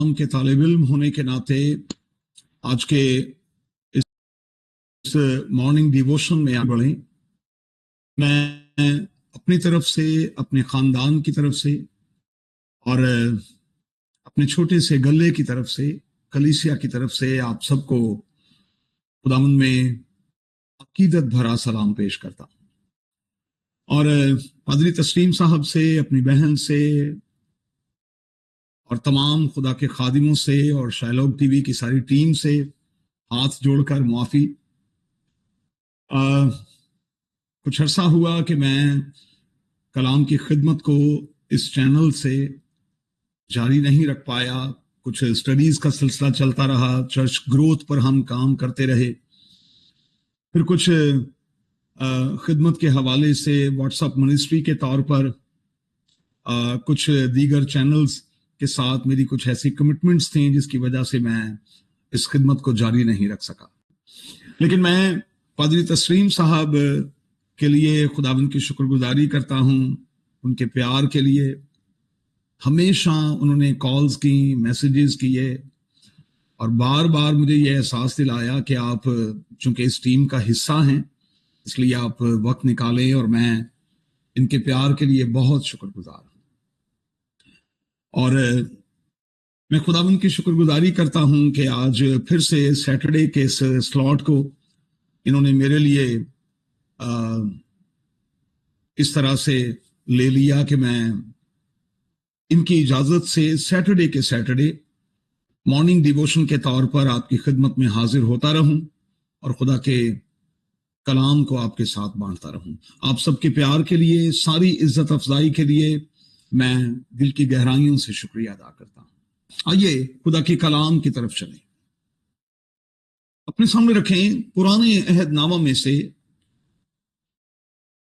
के तालिब इल्म होने के नाते आज के इस मॉर्निंग डिवोशन में आगे बढ़े। मैं अपनी तरफ से, अपने खानदान की तरफ से और अपने छोटे से गले की तरफ से, कलीसिया की तरफ से आप सबको खुदावंद में अकीदत भरा सलाम पेश करता हूं। और पादरी तस्लीम साहब से, अपनी बहन से और तमाम खुदा के खादिमों से और शायलोग टीवी की सारी टीम से हाथ जोड़कर मुआफी। कुछ अरसा हुआ कि मैं कलाम की खिदमत को इस चैनल से जारी नहीं रख पाया। कुछ स्टडीज का सिलसिला चलता रहा, चर्च ग्रोथ पर हम काम करते रहे, फिर कुछ खिदमत के हवाले से व्हाट्सएप मिनिस्ट्री के तौर पर कुछ दीगर चैनल्स के साथ मेरी कुछ ऐसी कमिटमेंट्स थी जिसकी वजह से मैं इस खिदमत को जारी नहीं रख सका। लेकिन मैं पादरी तस्लीम साहब के लिए खुदावंद की शुक्रगुजारी करता हूं, उनके प्यार के लिए। हमेशा उन्होंने कॉल्स की, मैसेजेस किए और बार बार मुझे यह एहसास दिलाया कि आप चूंकि इस टीम का हिस्सा हैं इसलिए आप वक्त निकालें, और मैं इनके प्यार के लिए बहुत शुक्रगुजार हूं। और मैं खुदावंद की शुक्रगुजारी करता हूं कि आज फिर से सैटरडे के इस स्लॉट को इन्होंने मेरे लिए इस तरह से ले लिया कि मैं इनकी इजाजत से सैटरडे के सैटरडे मॉर्निंग डिवोशन के तौर पर आपकी खिदमत में हाजिर होता रहूं और खुदा के कलाम को आपके साथ बांटता रहूं। आप सबके प्यार के लिए, सारी इज्जत अफजाई के लिए मैं दिल की गहराइयों से शुक्रिया अदा करता हूं। आइए खुदा के कलाम की तरफ चलें। अपने सामने रखें पुराने अहदनामा में से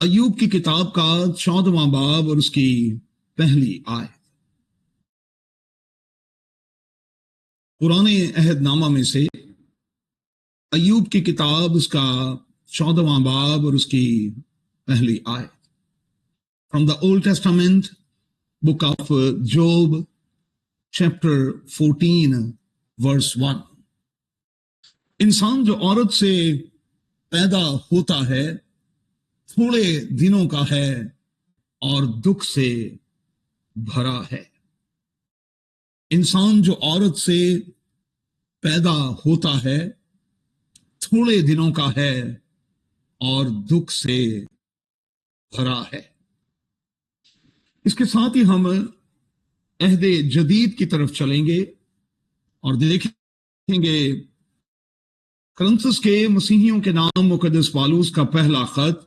अय्यूब की किताब का 14वां बाब और उसकी पहली आयत। पुराने अहदनामा में से अय्यूब की किताब, उसका 14वां बाब और उसकी पहली आयत। From the Old Testament, book of Job, chapter 14 verse 1। इंसान जो औरत से पैदा होता है थोड़े दिनों का है और दुख से भरा है। इंसान जो औरत से पैदा होता है थोड़े दिनों का है और दुख से भरा है। इसके साथ ही हम अहदे जदीद की तरफ चलेंगे और देखेंगे करंथस के मसीहियों के नाम मुकद्दस पालूस का पहला खत,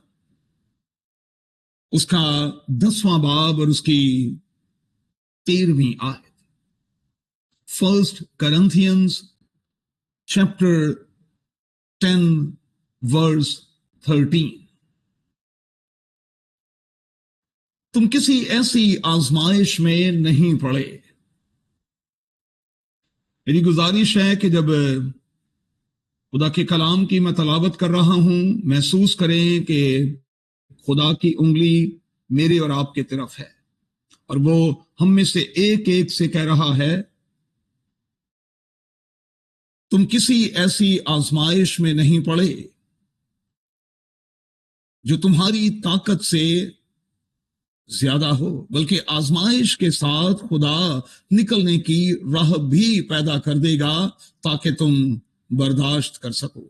उसका 10वां बाब और उसकी 13वीं आयत। First Corinthians chapter 10 verse 13। तुम किसी ऐसी आजमाइश में नहीं पड़े। मेरी गुजारिश है कि जब खुदा के कलाम की मैं तलावत कर रहा हूं, महसूस करें कि खुदा की उंगली मेरे और आपके तरफ है और वो हम में से एक एक से कह रहा है, तुम किसी ऐसी आजमाइश में नहीं पड़े जो तुम्हारी ताकत से ज्यादा हो, बल्कि आजमाइश के साथ खुदा निकलने की राह भी पैदा कर देगा ताकि तुम बर्दाश्त कर सको।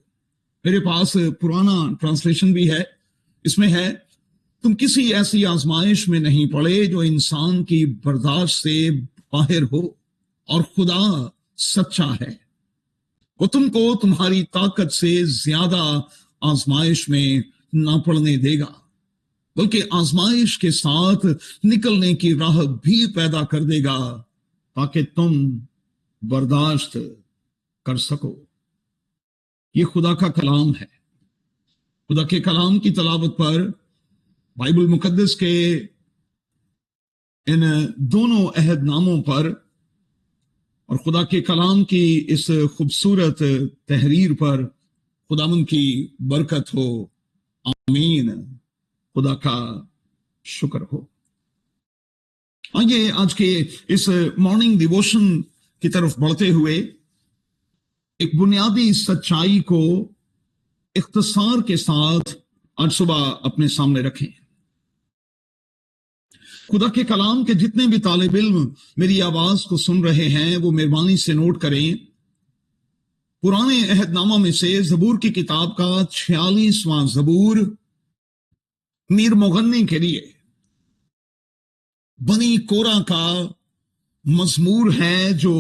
मेरे पास पुराना ट्रांसलेशन भी है, इसमें है, तुम किसी ऐसी आजमाइश में नहीं पड़े जो इंसान की बर्दाश्त से बाहर हो, और खुदा सच्चा है, वो तुमको तुम्हारी ताकत से ज्यादा आजमाइश में ना पड़ने देगा, बल्कि आजमाइश के साथ निकलने की राह भी पैदा कर देगा ताकि तुम बर्दाश्त कर सको। ये खुदा का कलाम है। खुदा के कलाम की तलावत पर बाइबल मुकद्दस के इन दोनों अहदनामों पर और खुदा के कलाम की इस खूबसूरत तहरीर पर खुदावंद की बरकत हो। आमीन। खुदा का शुक्र हो। आइए आज के इस मॉर्निंग डिवोशन की तरफ बढ़ते हुए एक बुनियादी सच्चाई को इख्तिसार के साथ आज सुबह अपने सामने रखें। खुदा के कलाम के जितने भी तालिब इल्म मेरी आवाज को सुन रहे हैं वो मेहरबानी से नोट करें, पुराने अहदनामा में से जबूर की किताब का 46वां जबूर मीर मुगन्नी के लिए बनी कोरा का मजमूर है जो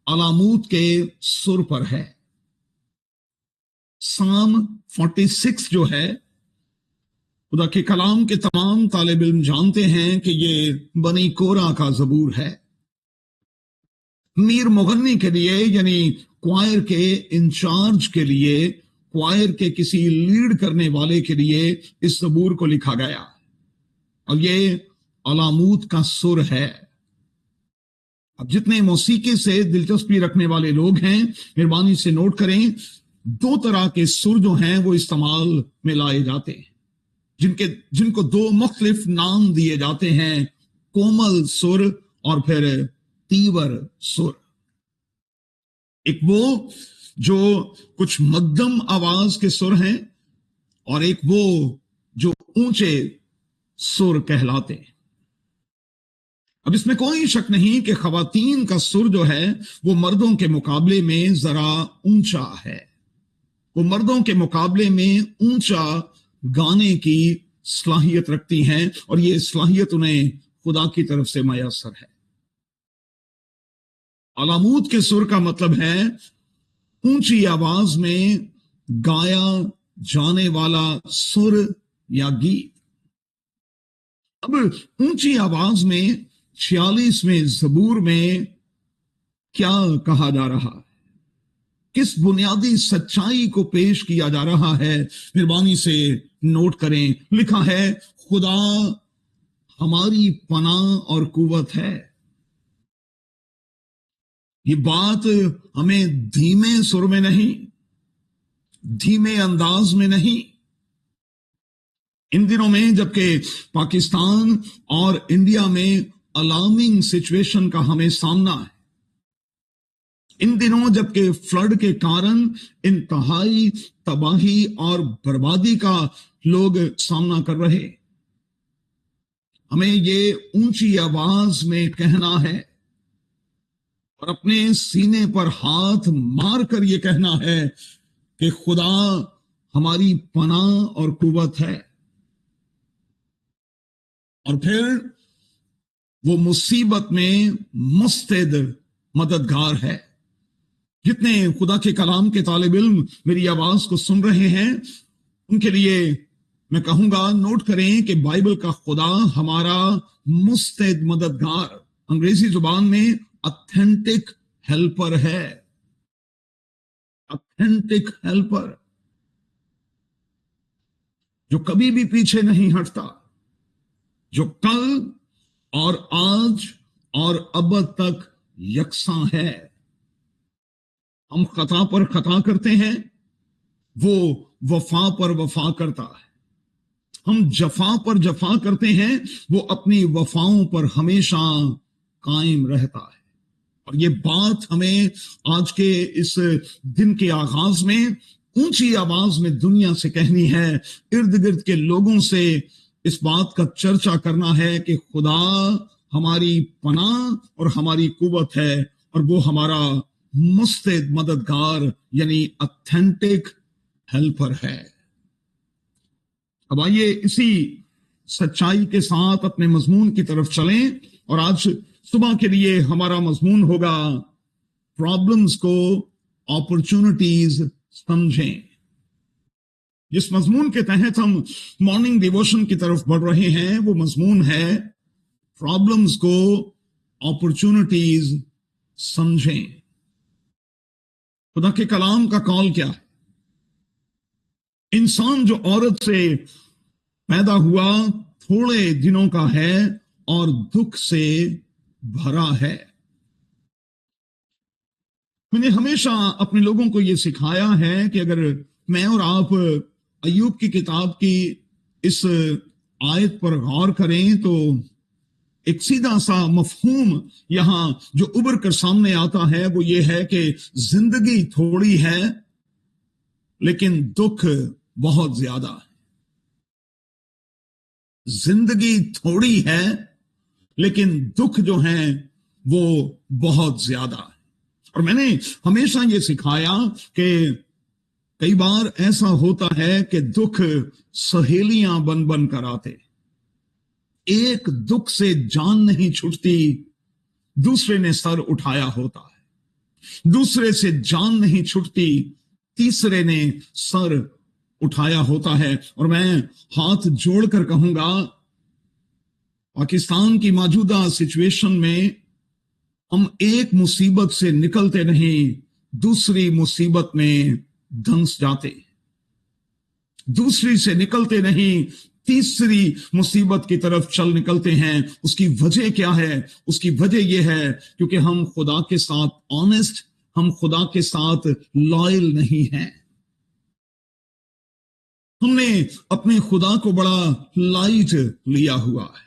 अलामूत के सुर पर है। साम 46 जो है, खुदा के कलाम के तमाम तालिब इल्म जानते हैं कि ये बनी कोरा का जबूर है। मीर मुगन्नी के लिए यानी क्वायर के इंचार्ज के लिए, क्वायर के किसी लीड करने वाले के लिए इस जबूर को लिखा गया और ये अलामूत का सुर है। अब जितने मौसीकी से दिलचस्पी रखने वाले लोग हैं मेहरबानी से नोट करें, दो तरह के सुर जो हैं वो इस्तेमाल में लाए जाते हैं, जिनको दो मुख्तलिफ नाम दिए जाते हैं, कोमल सुर और फिर तीवर सुर। एक वो जो कुछ मध्यम आवाज के सुर हैं और एक वो जो ऊंचे सुर कहलाते हैं। अब इसमें कोई शक नहीं कि खवातीन का सुर जो है वो मर्दों के मुकाबले में जरा ऊंचा है। वो मर्दों के मुकाबले में ऊंचा गाने की सलाहियत रखती हैं और ये सलाहियत उन्हें खुदा की तरफ से मयसर है। अलामूत के सुर का मतलब है ऊंची आवाज में गाया जाने वाला सुर या गीत। अब ऊंची आवाज में 46वें जबूर में क्या कहा जा रहा है, किस बुनियादी सच्चाई को पेश किया जा रहा है, मेहरबानी से नोट करें। लिखा है, खुदा हमारी पनाह और कुव्वत है। ये बात हमें धीमे सुर में नहीं, धीमे अंदाज में नहीं। इन दिनों में जबकि पाकिस्तान और इंडिया में अलार्मिंग सिचुएशन का हमें सामना है, इन दिनों जबकि फ्लड के कारण इंतहाई तबाही और बर्बादी का लोग सामना कर रहे, हमें ये ऊंची आवाज में कहना है और अपने सीने पर हाथ मारकर यह कहना है कि खुदा हमारी पनाह और कुव्वत है। और फिर वो मुसीबत में मुस्तैद मददगार है। जितने खुदा के कलाम के तालिब इल्म मेरी आवाज को सुन रहे हैं उनके लिए मैं कहूंगा, नोट करें कि बाइबल का खुदा हमारा मुस्तैद मददगार, अंग्रेजी जुबान में ऑथेंटिक हेल्पर है। ऑथेंटिक हेल्पर जो कभी भी पीछे नहीं हटता, जो कल और आज और अब तक यकसां है। हम खता पर खता करते हैं, वो वफा पर वफा करता है। हम जफा पर जफा करते हैं, वो अपनी वफाओं पर हमेशा कायम रहता है। और ये बात हमें आज के इस दिन के आगाज में ऊंची आवाज में दुनिया से कहनी है, इर्द गिर्द के लोगों से इस बात का चर्चा करना है कि खुदा हमारी पनाह और हमारी कुव्वत है और वो हमारा मुस्तैद मददगार यानी ऑथेंटिक हेल्पर है। अब आइए इसी सच्चाई के साथ अपने मजमून की तरफ चलें और आज सुबह के लिए हमारा मजमून होगा, प्रॉब्लम्स को अपॉर्चुनिटीज समझें। जिस मजमून के तहत हम मॉर्निंग डिवोशन की तरफ बढ़ रहे हैं वो मजमून है, प्रॉब्लम्स को अपॉर्चुनिटीज समझें। खुदा के कलाम का कॉल क्या है? इंसान जो औरत से पैदा हुआ थोड़े दिनों का है और दुख से भरा है। मैंने हमेशा अपने लोगों को यह सिखाया है कि अगर मैं और आप अय्यूब की किताब की इस आयत पर गौर करें तो एक सीधा सा मफहूम यहां जो उभर कर सामने आता है वो ये है कि जिंदगी थोड़ी है लेकिन दुख बहुत ज्यादा है। जिंदगी थोड़ी है लेकिन दुख जो है वो बहुत ज्यादा है। और मैंने हमेशा ये सिखाया कि कई बार ऐसा होता है कि दुख सहेलियां बन बन कर आते, एक दुख से जान नहीं छूटती, दूसरे ने सर उठाया होता है, दूसरे से जान नहीं छूटती, तीसरे ने सर उठाया होता है। और मैं हाथ जोड़कर कहूंगा, पाकिस्तान की मौजूदा सिचुएशन में हम एक मुसीबत से निकलते नहीं, दूसरी मुसीबत में धंस जाते, दूसरी से निकलते नहीं, तीसरी मुसीबत की तरफ चल निकलते हैं। उसकी वजह क्या है? उसकी वजह यह है क्योंकि हम खुदा के साथ ऑनेस्ट, हम खुदा के साथ लॉयल नहीं हैं। हमने अपने खुदा को बड़ा लाइट लिया हुआ है,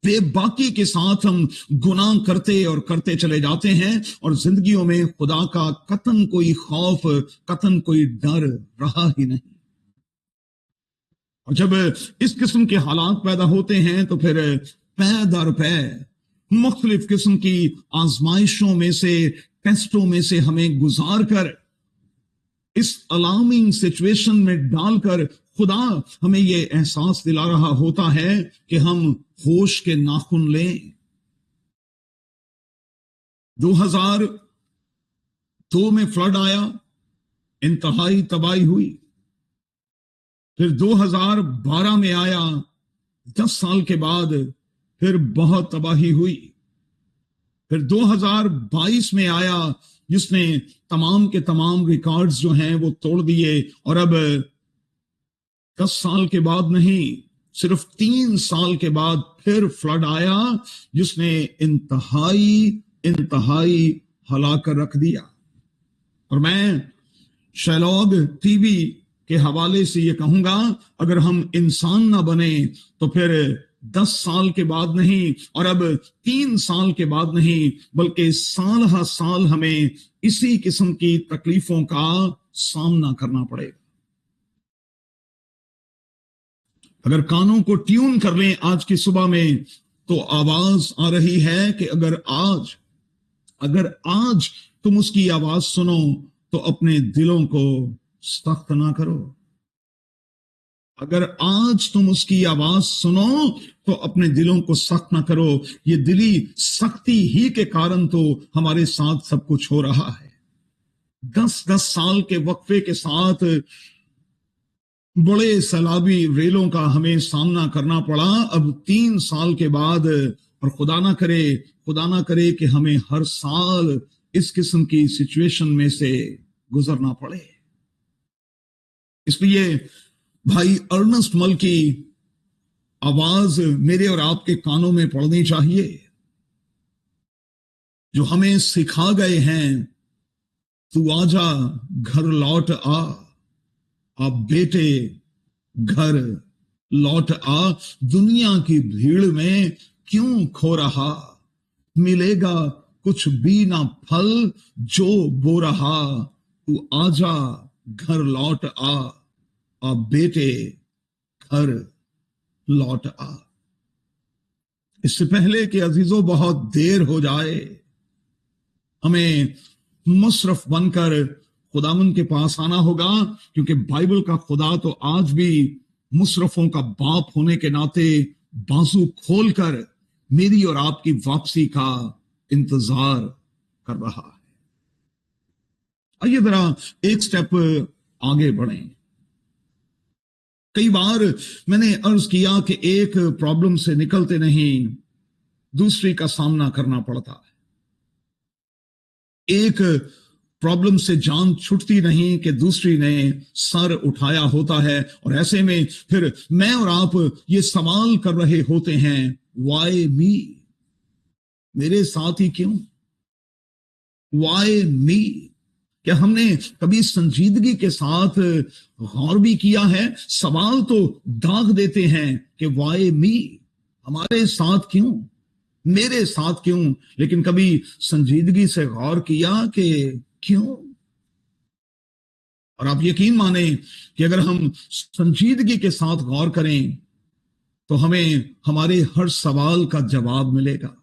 बेबाकी के साथ हम गुनाह करते और करते चले जाते हैं और जिंदगियों में खुदा का कतन कोई खौफ, कतन कोई डर रहा ही नहीं। और जब इस किस्म के हालात पैदा होते हैं तो फिर पै दर पै मुख्तलिफ किस्म की आजमाइशों में से, टेस्टों में से हमें गुजार कर, इस अलार्मिंग सिचुएशन में डालकर खुदा हमें यह एहसास दिला रहा होता है कि हम होश के नाखून लें। 2002 में फ्लड आया, इंतहाई तबाही हुई। फिर 2012 में आया, 10 साल के बाद फिर बहुत तबाही हुई। फिर 2022 में आया जिसने तमाम के तमाम रिकॉर्ड्स जो हैं वो तोड़ दिए। और अब 10 साल के बाद नहीं, सिर्फ 3 साल के बाद फिर फ्लड आया जिसने इंतहाई हलाकर रख दिया। और मैं शैलॉग टीवी के हवाले से ये कहूंगा, अगर हम इंसान ना बने तो फिर 10 साल के बाद नहीं और अब 3 साल के बाद नहीं, बल्कि साल हर साल हमें इसी किस्म की तकलीफों का सामना करना पड़ेगा। अगर कानों को ट्यून कर लें आज की सुबह में तो आवाज आ रही है कि अगर आज तुम उसकी आवाज सुनो तो अपने दिलों को सख्त ना करो। अगर आज तुम उसकी आवाज सुनो तो अपने दिलों को सख्त ना करो। ये दिली सख्ती ही के कारण तो हमारे साथ सब कुछ हो रहा है। 10-10 साल के वक्फे के साथ बड़े सैलाबी रेलों का हमें सामना करना पड़ा अब 3 साल के बाद। और खुदा ना करे कि हमें हर साल इस किस्म की सिचुएशन में से गुजरना पड़े। इसलिए भाई अर्नेस्ट मल की आवाज मेरे और आपके कानों में पड़नी चाहिए, जो हमें सिखा गए हैं, तू आजा घर लौट आ, अब बेटे घर लौट आ, दुनिया की भीड़ में क्यों खो रहा, मिलेगा कुछ भी ना फल जो बो रहा, तू आजा घर लौट आ, अब बेटे घर लौट आ। इससे पहले कि अजीजों बहुत देर हो जाए, हमें मुशरफ बनकर खुदावंद के पास आना होगा, क्योंकि बाइबल का खुदा तो आज भी मुशरफों का बाप होने के नाते बाजू खोलकर मेरी और आपकी वापसी का इंतजार कर रहा है। आइए जरा एक स्टेप आगे बढ़ें। कई बार मैंने अर्ज किया कि एक प्रॉब्लम से निकलते नहीं, दूसरी का सामना करना पड़ता है। एक प्रॉब्लम से जान छूटती नहीं कि दूसरी ने सर उठाया होता है। और ऐसे में फिर मैं और आप ये सवाल कर रहे होते हैं, वाई मी, मेरे साथ ही क्यों, वाई मी। क्या हमने कभी संजीदगी के साथ गौर भी किया है? सवाल तो दाग देते हैं कि वाई मी, हमारे साथ क्यों, मेरे साथ क्यों? लेकिन कभी संजीदगी से गौर किया कि क्यों? और आप यकीन माने कि अगर हम संजीदगी के साथ गौर करें तो हमें हमारे हर सवाल का जवाब मिलेगा।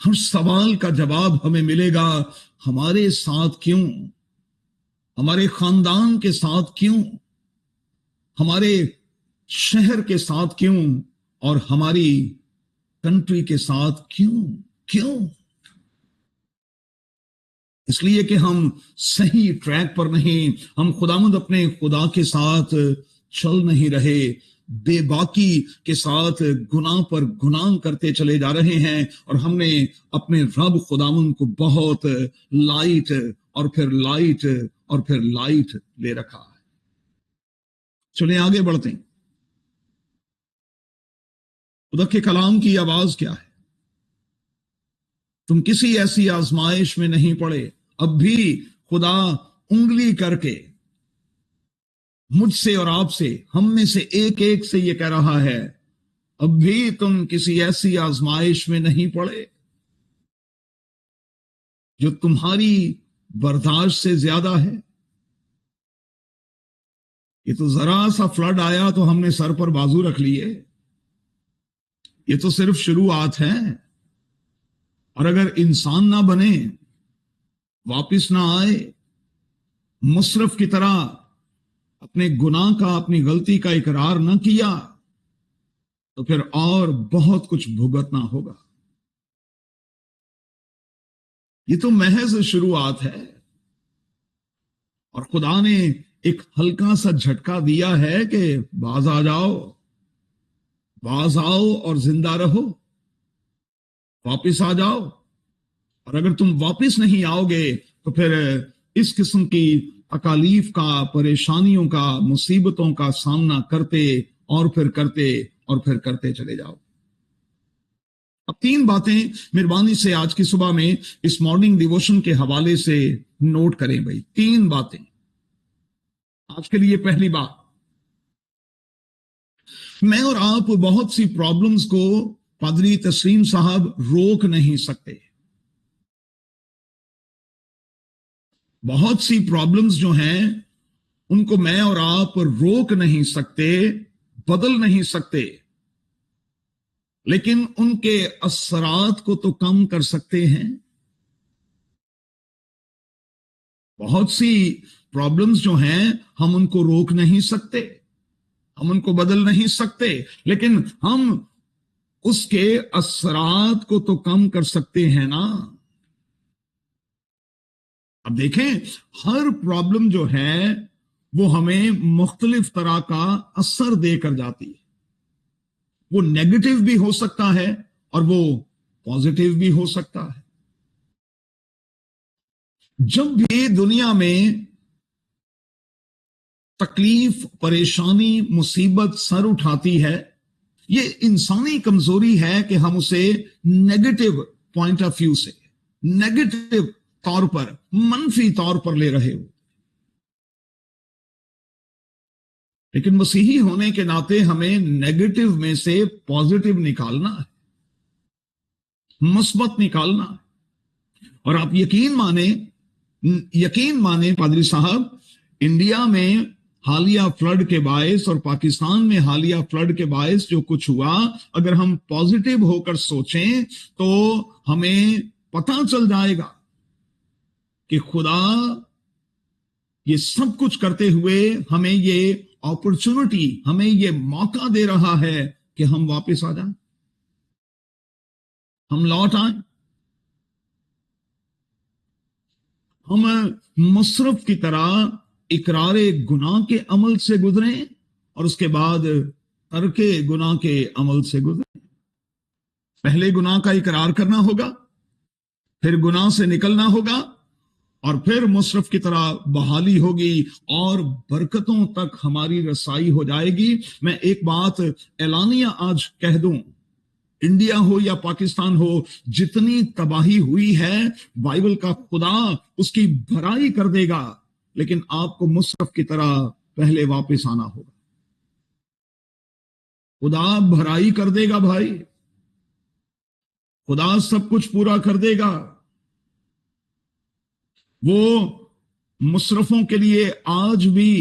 हर सवाल का जवाब हमें मिलेगा। हमारे साथ क्यों, हमारे खानदान के साथ क्यों, हमारे शहर के साथ क्यों, और हमारी कंट्री के साथ क्यों? क्यों? इसलिए कि हम सही ट्रैक पर नहीं, हम खुदामंद अपने खुदा के साथ चल नहीं रहे, बेबाकी के साथ गुनाह पर गुनाह करते चले जा रहे हैं, और हमने अपने रब खुदामंद को बहुत लाइट और फिर लाइट और फिर लाइट ले रखा है। चलिए आगे बढ़ते हैं। खुदा के कलाम की आवाज क्या है? तुम किसी ऐसी आजमाइश में नहीं पड़े। अब भी खुदा उंगली करके मुझसे और आपसे, हम में से एक एक से ये कह रहा है, अब भी तुम किसी ऐसी आजमाइश में नहीं पड़े जो तुम्हारी बर्दाश्त से ज्यादा है। ये तो जरा सा फ्लड आया तो हमने सर पर बाजू रख लिए। ये तो सिर्फ शुरुआत है। और अगर इंसान ना बने, वापिस ना आए, मुशरफ की तरह अपने गुनाह का, अपनी गलती का इकरार न किया, तो फिर और बहुत कुछ भुगतना होगा। ये तो महज शुरुआत है। और खुदा ने एक हल्का सा झटका दिया है कि बाज आ जाओ, बाज आओ और जिंदा रहो, वापिस आ जाओ। और अगर तुम वापिस नहीं आओगे तो फिर इस किस्म की तकालीफ का, परेशानियों का, मुसीबतों का सामना करते और फिर करते और फिर करते चले जाओ। अब तीन बातें मेहरबानी से आज की सुबह में इस मॉर्निंग डिवोशन के हवाले से नोट करें भाई। तीन बातें आज के लिए। पहली बात, मैं और आप बहुत सी प्रॉब्लम्स को पादरी तस्लीम साहब रोक नहीं सकते। बहुत सी प्रॉब्लम्स जो हैं उनको मैं और आप रोक नहीं सकते, बदल नहीं सकते, लेकिन उनके असरात को तो कम कर सकते हैं। बहुत सी प्रॉब्लम्स जो हैं हम उनको रोक नहीं सकते, हम उनको बदल नहीं सकते, लेकिन हम उसके असरात को तो कम कर सकते हैं ना। अब देखें, हर प्रॉब्लम जो है वो हमें मुख्तलिफ तरह का असर देकर जाती है। वो नेगेटिव भी हो सकता है और वो पॉजिटिव भी हो सकता है। जब भी दुनिया में तकलीफ, परेशानी, मुसीबत सर उठाती है, ये इंसानी कमजोरी है कि हम उसे नेगेटिव पॉइंट ऑफ व्यू से, नेगेटिव तौर पर, मनफी तौर पर ले रहे हो। लेकिन मसीही होने के नाते हमें नेगेटिव में से पॉजिटिव निकालना है, मुस्बत निकालना है। और आप यकीन माने पादरी साहब, इंडिया में हालिया फ्लड के बायस और पाकिस्तान में हालिया फ्लड के बायस जो कुछ हुआ, अगर हम पॉजिटिव होकर सोचें तो हमें पता चल जाएगा कि खुदा ये सब कुछ करते हुए हमें ये अपॉर्चुनिटी, हमें ये मौका दे रहा है कि हम वापस आ जाएं, हम लौट आए, हम मुशरफ की तरह इकरारे गुनाह के अमल से गुजरें और उसके बाद तर्के गुनाह के अमल से गुजरें। पहले गुनाह का इकरार करना होगा, फिर गुनाह से निकलना होगा, और फिर मुशरफ की तरह बहाली होगी और बरकतों तक हमारी रसाई हो जाएगी। मैं एक बात एलानिया आज कह दूं, इंडिया हो या पाकिस्तान हो, जितनी तबाही हुई है, बाइबल का खुदा उसकी भराई कर देगा, लेकिन आपको मुशरफ की तरह पहले वापस आना होगा। खुदा भराई कर देगा भाई, खुदा सब कुछ पूरा कर देगा। वो मुसरफों के लिए आज भी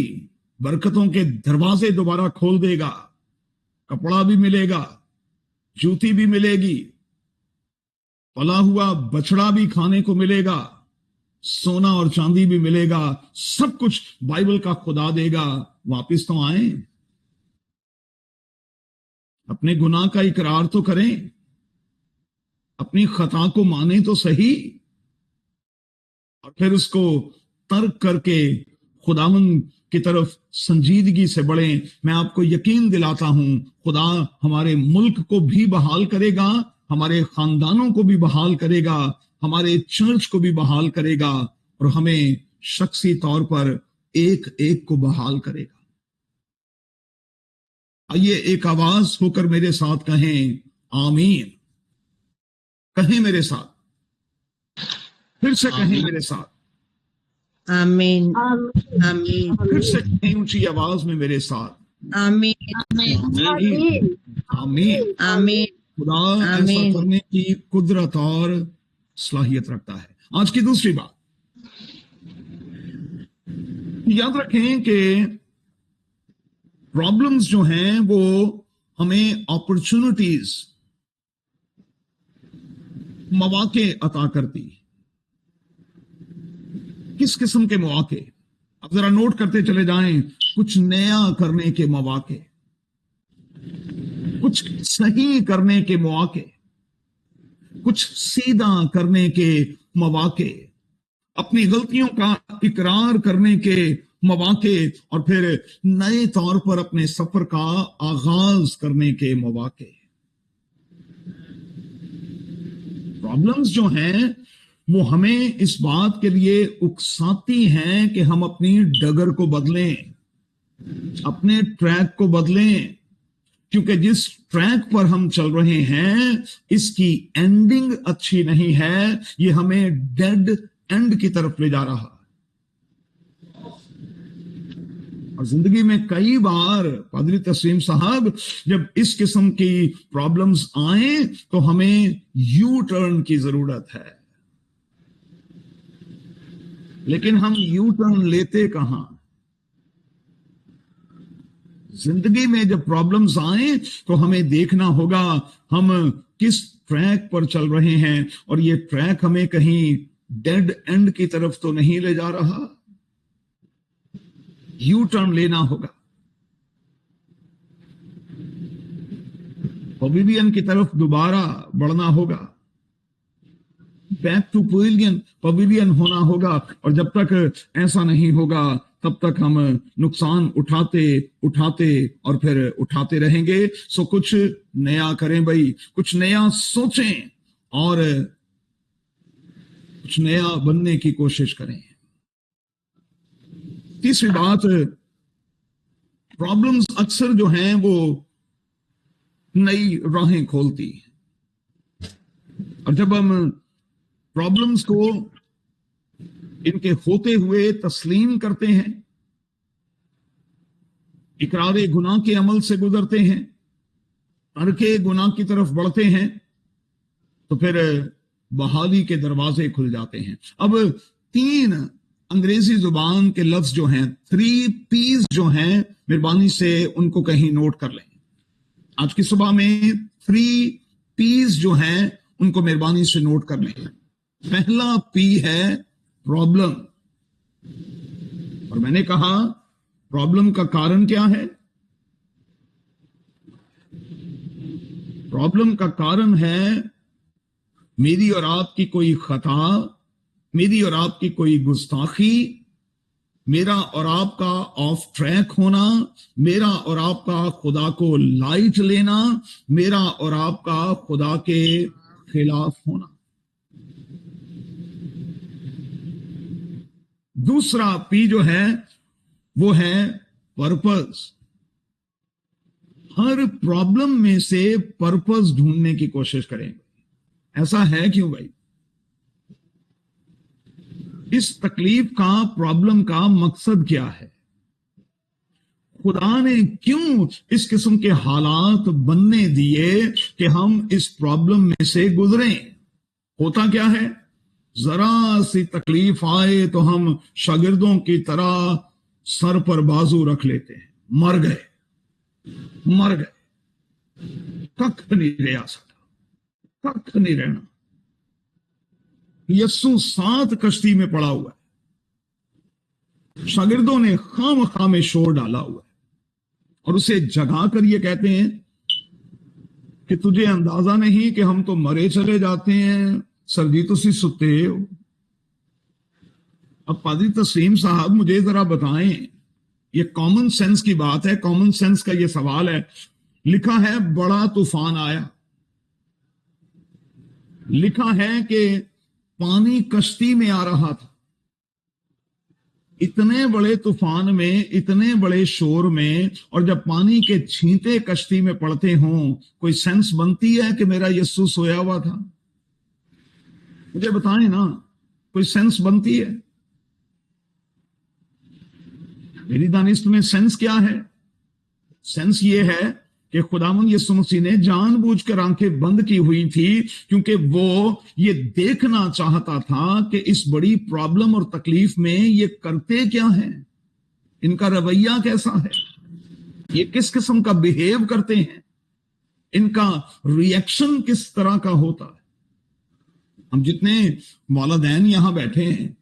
बरकतों के दरवाजे दोबारा खोल देगा। कपड़ा भी मिलेगा, जूती भी मिलेगी, पला हुआ बछड़ा भी खाने को मिलेगा, सोना और चांदी भी मिलेगा, सब कुछ बाइबल का खुदा देगा। वापिस तो आए, अपने गुनाह का इकरार तो करें, अपनी खता को माने तो सही, और फिर उसको तर्क करके खुदावंद की तरफ संजीदगी से बढ़े। मैं आपको यकीन दिलाता हूं, खुदा हमारे मुल्क को भी बहाल करेगा, हमारे खानदानों को भी बहाल करेगा, हमारे चर्च को भी बहाल करेगा, और हमें शख्सी तौर पर एक एक को बहाल करेगा। आइए एक आवाज होकर मेरे साथ कहें आमीन। कहें मेरे साथ, फिर से कहें मेरे साथ आमीन। आमीन। फिर से कहें ऊंची आवाज में मेरे साथ आमीन। आमीन आमीन। आमीन। खुदा ऐसा करने की कुदरत और सलाहियत रखता है। आज की दूसरी बात, याद रखें कि प्रॉब्लम्स जो हैं वो हमें अपॉर्चुनिटीज, मौके अता करती। किस किस्म के मौके? अब जरा नोट करते चले जाएं। कुछ नया करने के मौके, कुछ सही करने के मौके, कुछ सीधा करने के मौके, अपनी गलतियों का इकरार करने के मौके, और फिर नए तौर पर अपने सफर का आगाज करने के मौके। प्रॉब्लम्स जो हैं वो हमें इस बात के लिए उकसाती हैं कि हम अपनी डगर को बदलें, अपने ट्रैक को बदलें, क्योंकि जिस ट्रैक पर हम चल रहे हैं इसकी एंडिंग अच्छी नहीं है। ये हमें डेड एंड की तरफ ले जा रहा है। और जिंदगी में कई बार पादरी तस्लीम साहब, जब इस किस्म की प्रॉब्लम्स आए तो हमें यू टर्न की जरूरत है, लेकिन हम यू टर्न लेते कहां? जिंदगी में जब प्रॉब्लम्स आए तो हमें देखना होगा हम किस ट्रैक पर चल रहे हैं, और ये ट्रैक हमें कहीं डेड एंड की तरफ तो नहीं ले जा रहा। यू टर्न लेना होगा, पवेलियन की तरफ दोबारा बढ़ना होगा, बैक टू पवेलियन होना होगा। और जब तक ऐसा नहीं होगा तब तक हम नुकसान उठाते उठाते और फिर उठाते रहेंगे। सो कुछ नया करें भाई, कुछ नया सोचें और कुछ नया बनने की कोशिश करें। तीसरी बात, प्रॉब्लम्स अक्सर जो हैं वो नई राहें खोलती हैं, और जब हम प्रॉब्लम्स को इनके होते हुए तस्लीम करते हैं, इकरार गुनाह के अमल से गुजरते हैं, तर्के गुनाह की तरफ बढ़ते हैं, तो फिर बहाली के दरवाजे खुल जाते हैं। अब 3 अंग्रेजी जुबान के लफ्ज जो हैं, 3 P's जो हैं, मेहरबानी से उनको कहीं नोट कर लें। आज की सुबह में 3 P's जो हैं उनको मेहरबानी से नोट कर लें। पहला P है प्रॉब्लम, और मैंने कहा प्रॉब्लम का कारण क्या है? प्रॉब्लम का कारण है मेरी और आपकी कोई खता, मेरी और आपकी कोई गुस्ताखी, मेरा और आपका ऑफ ट्रैक होना, मेरा और आपका खुदा को लाइट लेना, मेरा और आपका खुदा के खिलाफ होना। दूसरा पी जो है वो है पर्पस। हर प्रॉब्लम में से पर्पस ढूंढने की कोशिश करें। ऐसा है क्यों भाई? इस तकलीफ का, प्रॉब्लम का मकसद क्या है? खुदा ने क्यों इस किस्म के हालात बनने दिए कि हम इस प्रॉब्लम में से गुजरें? होता क्या है, जरा सी तकलीफ आए तो हम शागिर्दों की तरह सर पर बाजू रख लेते हैं। मर गए, मर गए, कख नहीं रह सकता, कख नहीं रहना। यस्सु 7 कश्ती में पड़ा हुआ है, शागिर्दों ने खाम में शोर डाला हुआ है और उसे जगा कर ये कहते हैं कि तुझे अंदाजा नहीं कि हम तो मरे चले जाते हैं, सरजी तुसी सुते हो। अब पादरी तस्लीम साहब मुझे जरा बताएं, ये कॉमन सेंस की बात है, कॉमन सेंस का ये सवाल है। लिखा है बड़ा तूफान आया, लिखा है कि पानी कश्ती में आ रहा था। इतने बड़े तूफान में, इतने बड़े शोर में, और जब पानी के छींटे कश्ती में पड़ते हों, कोई सेंस बनती है कि मेरा यस्सु सोया हुआ था? मुझे बताएं ना, कोई सेंस बनती है? मेरी दानिश में सेंस क्या है? सेंस ये है कि खुदावंद यीशु मसीह ने जानबूझकर आंखें बंद की हुई थी, क्योंकि वो ये देखना चाहता था कि इस बड़ी प्रॉब्लम और तकलीफ में ये करते क्या है, इनका रवैया कैसा है, ये किस किस्म का बिहेव करते हैं, इनका रिएक्शन किस तरह का होता है। हम जितने वालिदैन यहां बैठे हैं,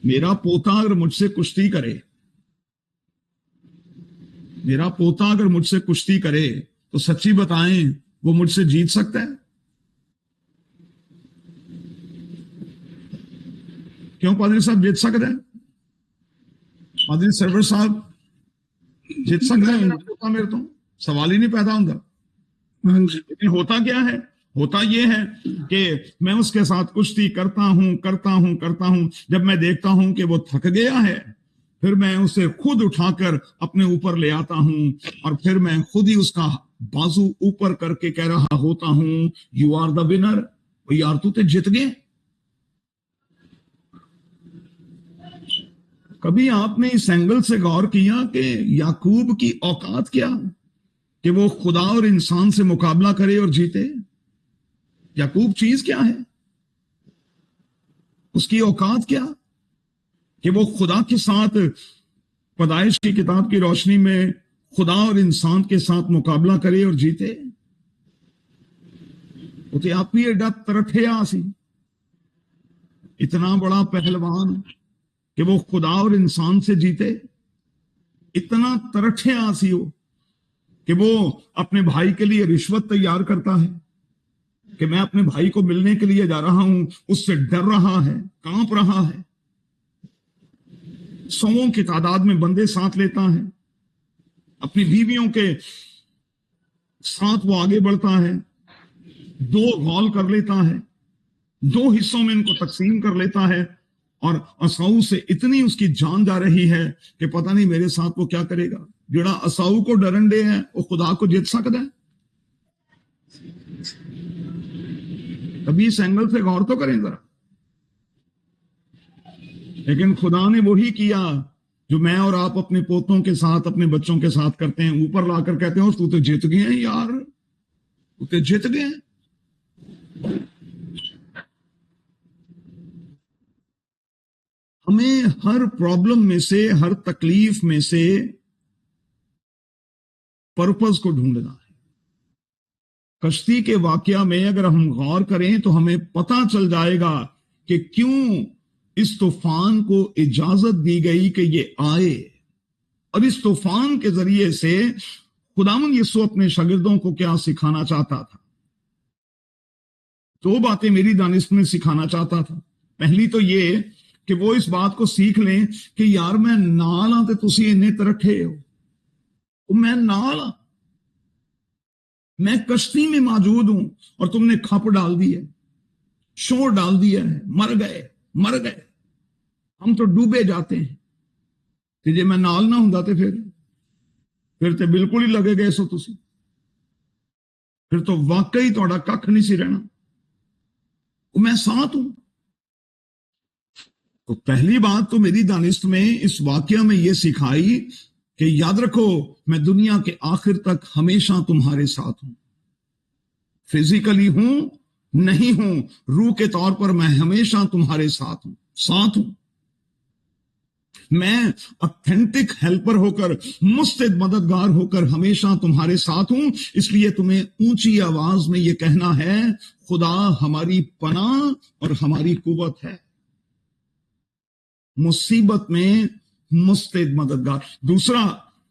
मेरा पोता अगर मुझसे कुश्ती करे, मेरा पोता अगर मुझसे कुश्ती करे, तो सच्ची बताएं वो मुझसे जीत सकता है? क्यों पादरी साहब जीत सकता है? पादरी सरवर साहब जीत सकता है? पोता मेरे तो सवाल ही नहीं पैदा होता। लेकिन होता क्या है, होता यह है कि मैं उसके साथ कुश्ती करता हूं। जब मैं देखता हूं कि वो थक गया है, फिर मैं उसे खुद उठाकर अपने ऊपर ले आता हूं और फिर मैं खुद ही उसका बाजू ऊपर करके कह रहा होता हूं, यू आर द विनर। यार तू तो जीत गए। कभी आपने इस एंगल से गौर किया कि याकूब की औकात क्या, कि वो खुदा और इंसान से मुकाबला करे और जीते? याकूब चीज क्या है, उसकी औकात क्या कि वो खुदा के साथ पैदाइश की किताब की रोशनी में खुदा और इंसान के साथ मुकाबला करे और जीते? वो तो आप ही एडा तरठिया सी, इतना बड़ा पहलवान कि वो खुदा और इंसान से जीते। इतना तरठिया सी हो कि वो अपने भाई के लिए रिश्वत तैयार करता है कि मैं अपने भाई को मिलने के लिए जा रहा हूं, उससे डर रहा है, कांप रहा है, 100 की तादाद में बंदे साथ लेता है, अपनी बीवियों के साथ वो आगे बढ़ता है, 2 गौल कर लेता है, 2 हिस्सों में इनको तकसीम कर लेता है, और असाऊ से इतनी उसकी जान जा रही है कि पता नहीं मेरे साथ वो क्या करेगा। जेड़ा असाऊ को डरन दे है वो खुदा को जीत सकता है? कभी इस एंगल से गौर तो करें जरा। लेकिन खुदा ने वही किया जो मैं और आप अपने पोतों के साथ, अपने बच्चों के साथ करते हैं, ऊपर लाकर कहते हैं तू तो जीत गए हैं यार, तू तो जीत गए। हमें हर प्रॉब्लम में से, हर तकलीफ में से पर्पस को ढूंढना है। कश्ती के वाकया में अगर हम गौर करें तो हमें पता चल जाएगा कि क्यों इस तूफान को इजाजत दी गई कि ये आए, और इस तूफान के जरिए से खुदावंद यीशु अपने शागिर्दों को क्या सिखाना चाहता था। 2 बातें मेरी दानिश में सिखाना चाहता था। पहली तो ये कि वो इस बात को सीख लें कि यार मैं नाल हां ते तुसीं इन्ने तरठे हो, मैं नाल हां, मैं कश्ती में मौजूद हूं और तुमने खप डाल दी है, शोर डाल दिया है, मर गए, मर गए, हम तो डूबे जाते हैं। तो जे मैं नाल ना हुंदा ते फिर तो बिल्कुल ही लगे गए सो तुसी, फिर तो वाकई तुहाडा कख नहीं सी रहना। मैं साथ हूं। तो पहली बात तो मेरी दानिश में इस वाक्य में यह सिखाई कि याद रखो मैं दुनिया के आखिर तक हमेशा तुम्हारे साथ हूं। फिजिकली हूं नहीं हूं, रूह के तौर पर मैं हमेशा तुम्हारे साथ हूं। मैं ऑथेंटिक हेल्पर होकर, मुस्तैद मददगार होकर हमेशा तुम्हारे साथ हूं। इसलिए तुम्हें ऊंची आवाज में यह कहना है, खुदा हमारी पनाह और हमारी कुव्वत है, मुसीबत में मुस्तैद मददगार। दूसरा,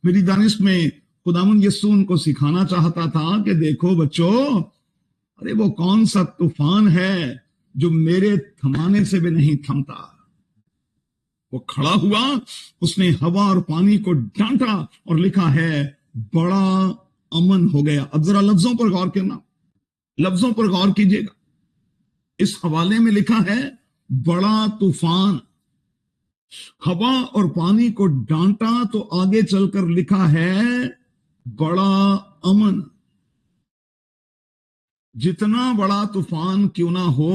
मेरी दानिश में खुदावंद यीशु उनको सिखाना चाहता था कि देखो बच्चों, अरे वो कौन सा तूफान है जो मेरे थमाने से भी नहीं थमता। वो खड़ा हुआ, उसने हवा और पानी को डांटा और लिखा है बड़ा अमन हो गया। अब जरा लफ्जों पर गौर करना, लफ्जों पर गौर कीजिएगा। इस हवाले में लिखा है बड़ा तूफान, हवा और पानी को डांटा, तो आगे चलकर लिखा है बड़ा अमन। जितना बड़ा तूफान क्यों ना हो,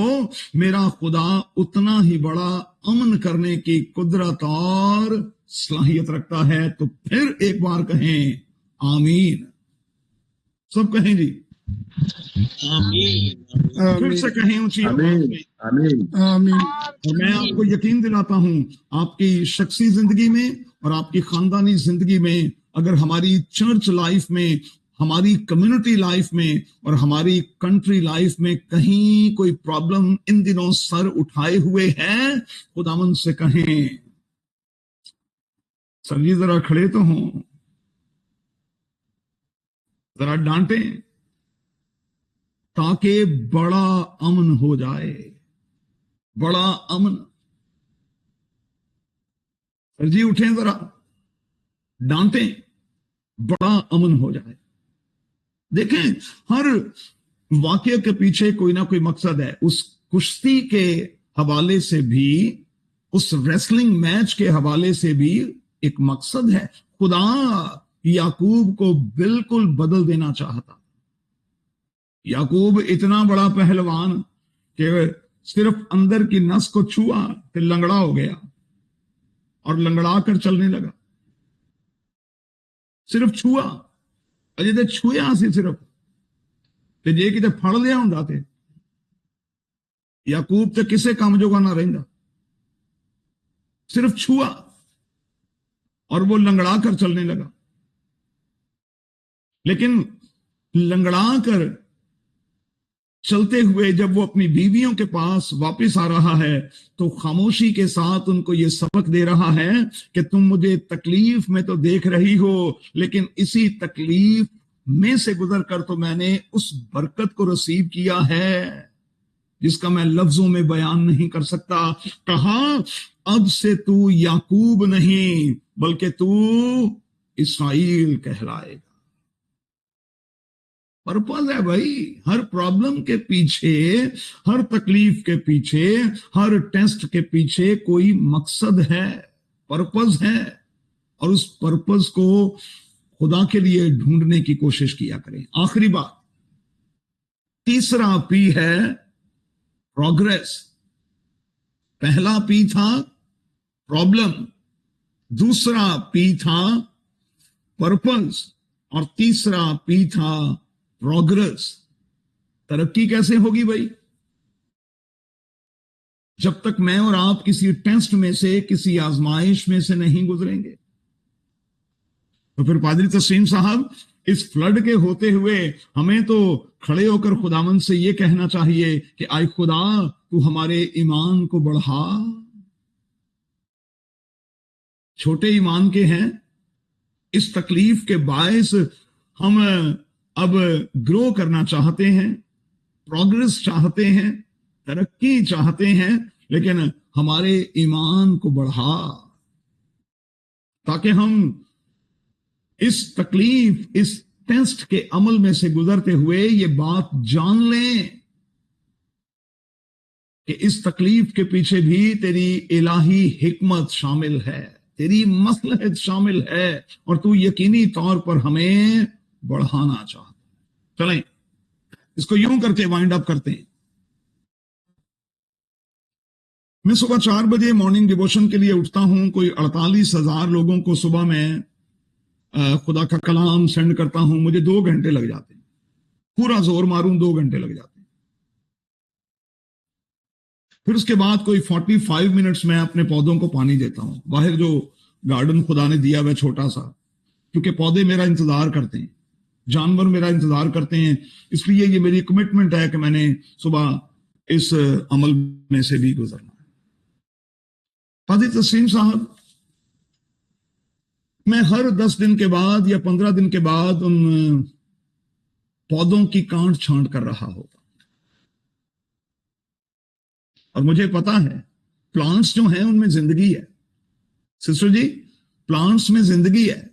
मेरा खुदा उतना ही बड़ा अमन करने की कुदरत और सलाहियत रखता है। तो फिर एक बार कहें आमीन। सब कहें जी आमीन। फिर से कहें ऊंची आवाज में आमीन। और मैं आपको यकीन दिलाता हूं, आपकी शख्सी जिंदगी में और आपकी खानदानी जिंदगी में, अगर हमारी चर्च लाइफ में, हमारी कम्युनिटी लाइफ में और हमारी कंट्री लाइफ में कहीं कोई प्रॉब्लम इन दिनों सर उठाए हुए है, खुदावंद से कहें सर जी जरा खड़े तो हों, जरा डांटें, ताकि बड़ा अमन हो जाए। बड़ा अमन। सर जी उठें, जरा डांटें, बड़ा अमन हो जाए। देखें, हर वाक्य के पीछे कोई ना कोई मकसद है। उस कुश्ती के हवाले से भी, उस रेसलिंग मैच के हवाले से भी एक मकसद है। खुदा याकूब को बिल्कुल बदल देना चाहता। याकूब इतना बड़ा पहलवान कि सिर्फ अंदर की नस को छुआ फिर लंगड़ा हो गया और लंगड़ा कर चलने लगा। सिर्फ छुआ, अजय तो छुया सी सिर्फ, ਤੇ ਜੇ ਕਿਤੇ ਫੜ ਲਿਆ ਹੁੰਦਾ ਤੇ याकूब तो किसे काम जोगा ना रहता। सिर्फ छुआ और वो लंगड़ा कर चलने लगा। लेकिन लंगड़ा कर चलते हुए जब वो अपनी बीवियों के पास वापस आ रहा है, तो खामोशी के साथ उनको ये सबक दे रहा है कि तुम मुझे तकलीफ में तो देख रही हो, लेकिन इसी तकलीफ में से गुजर कर तो मैंने उस बरकत को रिसीव किया है जिसका मैं लफ्जों में बयान नहीं कर सकता। कहा अब से तू याकूब नहीं बल्कि तू इस्राइल कहलाएगा। पर्पज है भाई, हर प्रॉब्लम के पीछे, हर तकलीफ के पीछे, हर टेस्ट के पीछे कोई मकसद है, पर्पज है, और उस पर्पज को खुदा के लिए ढूंढने की कोशिश किया करें। आखिरी बात, तीसरा पी है प्रोग्रेस। पहला पी था प्रॉब्लम, दूसरा पी था पर्पस, और तीसरा पी था प्रोग्रेस। तरक्की कैसे होगी भाई? जब तक मैं और आप किसी टेस्ट में से, किसी आजमाइश में से नहीं गुजरेंगे। तो फिर पादरी तस्लीम साहब, इस फ्लड के होते हुए हमें तो खड़े होकर खुदावंद से यह कहना चाहिए कि आय खुदा तू हमारे ईमान को बढ़ा। छोटे ईमान के हैं, इस तकलीफ के बायस हम अब ग्रो करना चाहते हैं, प्रोग्रेस चाहते हैं, तरक्की चाहते हैं, लेकिन हमारे ईमान को बढ़ा ताकि हम इस तकलीफ, इस टेस्ट के अमल में से गुजरते हुए ये बात जान लें कि इस तकलीफ के पीछे भी तेरी इलाही हिकमत शामिल है, तेरी मसलहत शामिल है, और तू यकीनी तौर पर हमें बढ़ाना चाहता। चलें इसको यूं करके वाइंड अप करते हैं। मैं सुबह 4 बजे मॉर्निंग डिवोशन के लिए उठता हूं। कोई 48,000 लोगों को सुबह में खुदा का कलाम सेंड करता हूं, मुझे 2 घंटे लग जाते हैं, पूरा जोर मारूं 2 घंटे लग जाते हैं। फिर उसके बाद कोई 45 मिनट्स में अपने पौधों को पानी देता हूं। बाहर जो गार्डन खुदा ने दिया वह छोटा सा, क्योंकि पौधे मेरा इंतजार करते हैं, जानवर मेरा इंतजार करते हैं, इसलिए ये मेरी कमिटमेंट है कि मैंने सुबह इस अमल में से भी गुजरना है। पादी तस्लीम साहब, मैं हर 10 दिन के बाद या 15 दिन के बाद उन पौधों की कांट छांट कर रहा होगा, और मुझे पता है प्लांट्स जो हैं उनमें जिंदगी है। सिस्टर जी, प्लांट्स में जिंदगी है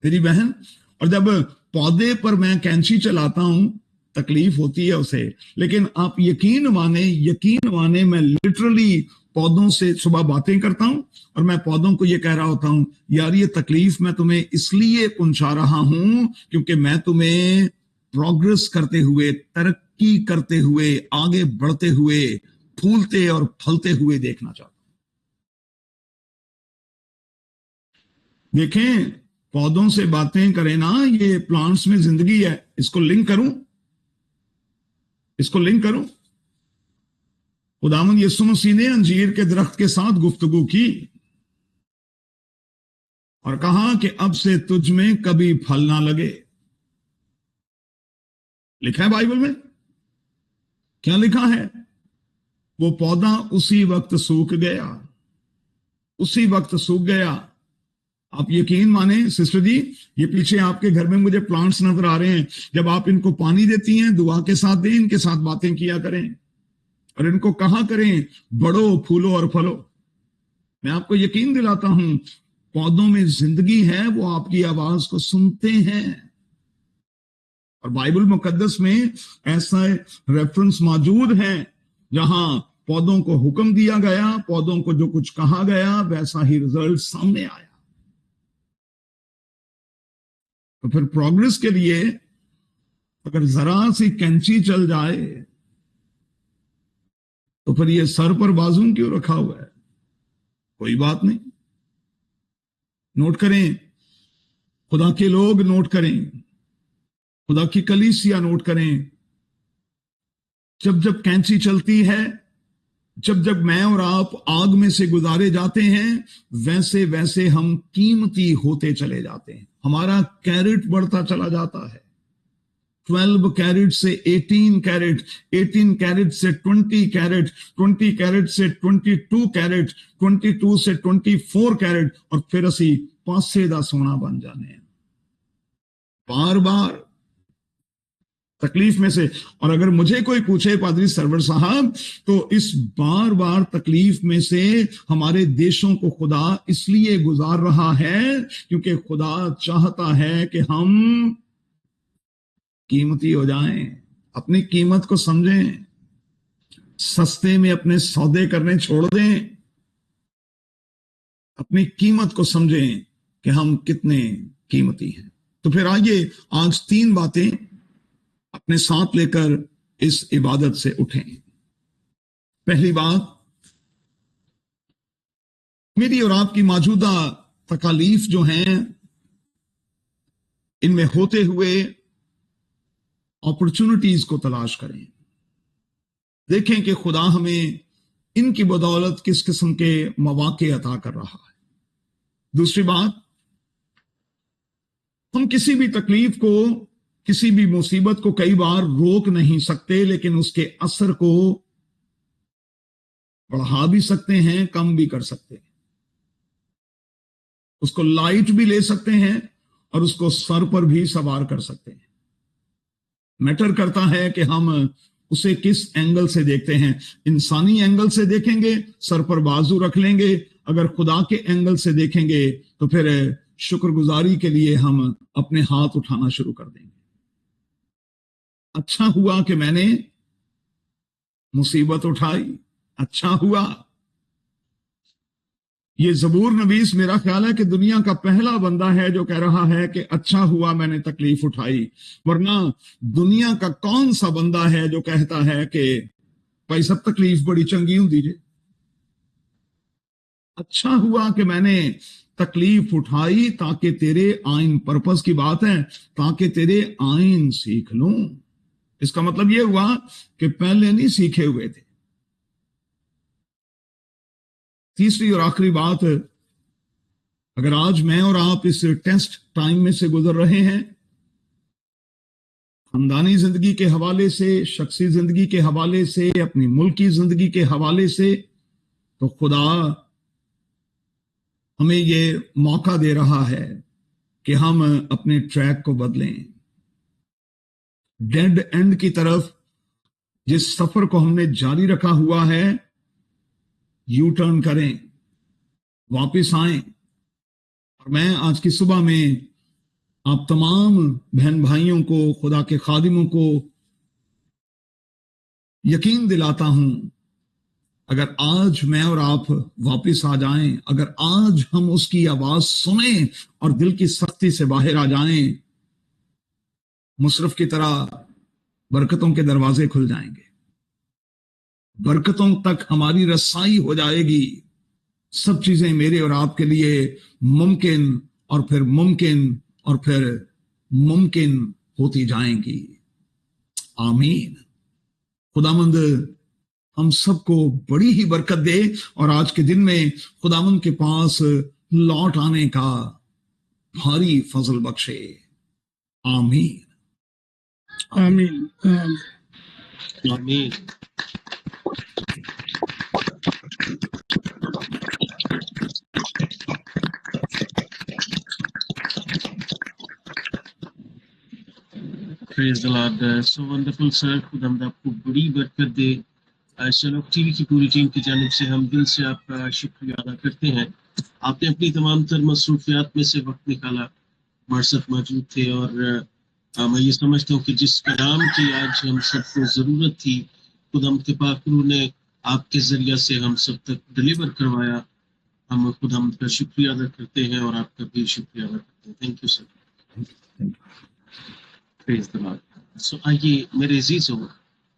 मेरी बहन, और जब पौधे पर मैं कैंची चलाता हूं तकलीफ होती है उसे, लेकिन आप यकीन माने मैं लिटरली पौधों से सुबह बातें करता हूं और मैं पौधों को ये कह रहा होता हूं, यार ये तकलीफ मैं तुम्हें इसलिए पहुंचा रहा हूं क्योंकि मैं तुम्हें प्रोग्रेस करते हुए, तरक्की करते हुए, आगे बढ़ते हुए, फूलते और फलते हुए देखना चाहता हूं। देखें, पौधों से बातें करें ना, ये प्लांट्स में जिंदगी है। इसको लिंक करूं। खुदावंद यीशु मसीह ने अंजीर के दरख्त के साथ गुफ्तगू की और कहा कि अब से तुझ में कभी फल ना लगे। लिखा है बाइबल में, क्या लिखा है? वो पौधा उसी वक्त सूख गया। आप यकीन माने सिस्टर जी, ये पीछे आपके घर में मुझे प्लांट्स नजर आ रहे हैं। जब आप इनको पानी देती हैं, दुआ के साथ दें, इनके साथ बातें किया करें और इनको कहा करें, बढ़ो, फूलो और फलो। मैं आपको यकीन दिलाता हूं, पौधों में जिंदगी है, वो आपकी आवाज को सुनते हैं। और बाइबल मुकद्दस में ऐसा रेफरेंस मौजूद है जहां पौधों को हुक्म दिया गया, पौधों को जो कुछ कहा गया वैसा ही रिजल्ट सामने आया। तो फिर प्रोग्रेस के लिए अगर जरा सी कैंची चल जाए तो फिर ये सर पर बाजू क्यों रखा हुआ है? कोई बात नहीं। नोट करें, खुदा के लोग नोट करें, खुदा की कलीसिया नोट करें, जब जब कैंची चलती है, जब जब मैं और आप आग में से गुजारे जाते हैं, वैसे वैसे हम कीमती होते चले जाते हैं। हमारा कैरेट बढ़ता चला जाता है। 12 कैरेट से 18 कैरेट, 18 कैरेट से 20 कैरेट, 20 कैरेट से 22 कैरेट, 22 से 24 कैरेट, और फिर असी पासे दा सोना बन जाने बार बार तकलीफ में से। और अगर मुझे कोई पूछे पादरी सरवर साहब, तो इस बार बार तकलीफ में से हमारे देशों को खुदा इसलिए गुजार रहा है क्योंकि खुदा चाहता है कि हम कीमती हो जाएं, अपनी कीमत को समझें, सस्ते में अपने सौदे करने छोड़ दें, अपनी कीमत को समझें कि हम कितने कीमती हैं। तो फिर आइए आज 3 बातें अपने साथ लेकर इस इबादत से उठें। पहली बात, मेरी और आपकी मौजूदा तकालीफ जो हैं, इनमें होते हुए अपॉर्चुनिटीज को तलाश करें। देखें कि खुदा हमें इनकी बदौलत किस किस्म के मौके अता कर रहा है। दूसरी बात, हम किसी भी तकलीफ को, किसी भी मुसीबत को कई बार रोक नहीं सकते, लेकिन उसके असर को बढ़ा भी सकते हैं, कम भी कर सकते हैं। उसको लाइट भी ले सकते हैं और उसको सर पर भी सवार कर सकते हैं। मैटर करता है कि हम उसे किस एंगल से देखते हैं। इंसानी एंगल से देखेंगे, सर पर बाजू रख लेंगे। अगर खुदा के एंगल से देखेंगे तो फिर शुक्रगुजारी के लिए हम अपने हाथ उठाना शुरू कर देंगे। अच्छा हुआ कि मैंने मुसीबत उठाई, अच्छा हुआ। ये ज़बूर नवीस मेरा ख्याल है कि दुनिया का पहला बंदा है जो कह रहा है कि अच्छा हुआ मैंने तकलीफ उठाई। वरना दुनिया का कौन सा बंदा है जो कहता है कि भाई सब तकलीफ बड़ी चंगी होंगी जी। अच्छा हुआ कि मैंने तकलीफ उठाई ताकि तेरे आइन, पर्पस की बात है, ताकि तेरे आइन सीख लूं। इसका मतलब यह हुआ कि पहले नहीं सीखे हुए थे। तीसरी और आखिरी बात, अगर आज मैं और आप इस टेस्ट टाइम में से गुजर रहे हैं, खानदानी जिंदगी के हवाले से, शख्सी जिंदगी के हवाले से, अपनी मुल्की जिंदगी के हवाले से, तो खुदा हमें ये मौका दे रहा है कि हम अपने ट्रैक को बदलें। डेड एंड की तरफ जिस सफर को हमने जारी रखा हुआ है, यू टर्न करें, वापस आएं। और मैं आज की सुबह में आप तमाम बहन भाइयों को, खुदा के खादिमों को यकीन दिलाता हूं, अगर आज मैं और आप वापस आ जाएं, अगर आज हम उसकी आवाज सुने और दिल की सख्ती से बाहर आ जाएं, मुशरफ की तरह बरकतों के दरवाजे खुल जाएंगे, बरकतों तक हमारी रसाई हो जाएगी। सब चीजें मेरे और आपके लिए मुमकिन और फिर मुमकिन और फिर मुमकिन होती जाएंगी। आमीन। खुदामंद हम सबको बड़ी ही बरकत दे और आज के दिन में खुदामंद के पास लौट आने का भारी फजल बख्शे। आमीन। आमीन। आमीन। Praise the Lord. So wonderful, sir. खुदावंद आपको बड़ी बरकत दे। शलोक टीवी की पूरी टीम की जानिब से हम दिल से आपका शुक्रिया अदा करते हैं। आपने अपनी तमाम तर मसरूफियात में से वक्त निकाला, मरसत मौजूद थे, और मैं ये समझता हूँ कि जिस कलाम की आज हम सबको ज़रूरत थी, खुदावंद के पाक रूह ने आपके ज़रिया से हम सब तक डिलीवर करवाया। हम खुदावंद का शुक्रिया अदा करते हैं और आपका भी शुक्रिया अदा करते हैं। Thank you sir. Praise the lord. So आइए मेरे अजीजों,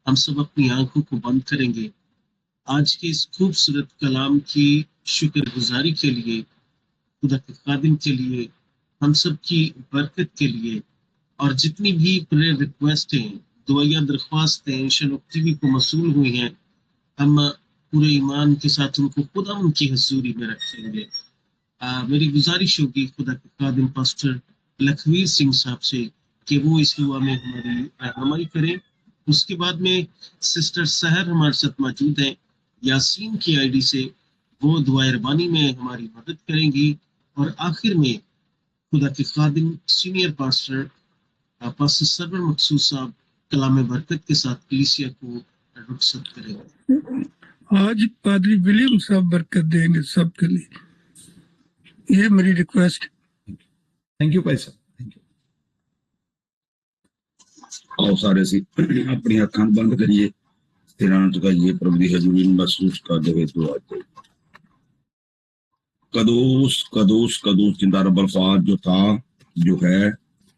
हम सब अपनी आंखों को बंद करेंगे। आज की इस खूबसूरत कलाम की शुक्रगुजारी के लिए, खुदा के खादिम के लिए, हम सब की बरकत के लिए, और जितनी भी प्रेयर रिक्वेस्टें, दुआया दरख्वास्तें शलोक टीवी को मसूल हुई हैं, हम पूरे ईमान के साथ उनको खुदा उनकी हजूरी में रखेंगे। मेरी गुजारिश होगी खुदा के खादिम पास्टर लखवीर सिंह साहब से कि वो इस दुआ में हमारी रहनुमाई करें। उसके बाद में सिस्टर सहर हमारे साथ मौजूद हैं यासीन की आईडी से, वो दुआ रबानी में हमारी मदद करेंगी। और आखिर में खुदा के खादिम सीनियर पास्टर पास्टर सरवर मकसूद साहब कलाम बरकत के साथ कलीसिया को रुखसत करेंगे। आज पादरी विलियम साहब बरकत देंगे सबके लिए, ये मेरी रिक्वेस्ट। थैंक यू भाई साहब, थैंक यू। आओ सारे सी अपनी अखां बंद करिए, तिरान चुकाइए, प्रभु की हजूरी में महसूस करते हुए दुआ करें। कदूस कदूस कदूस जिंदा रब्बुल फ़ात, जो था, जो है,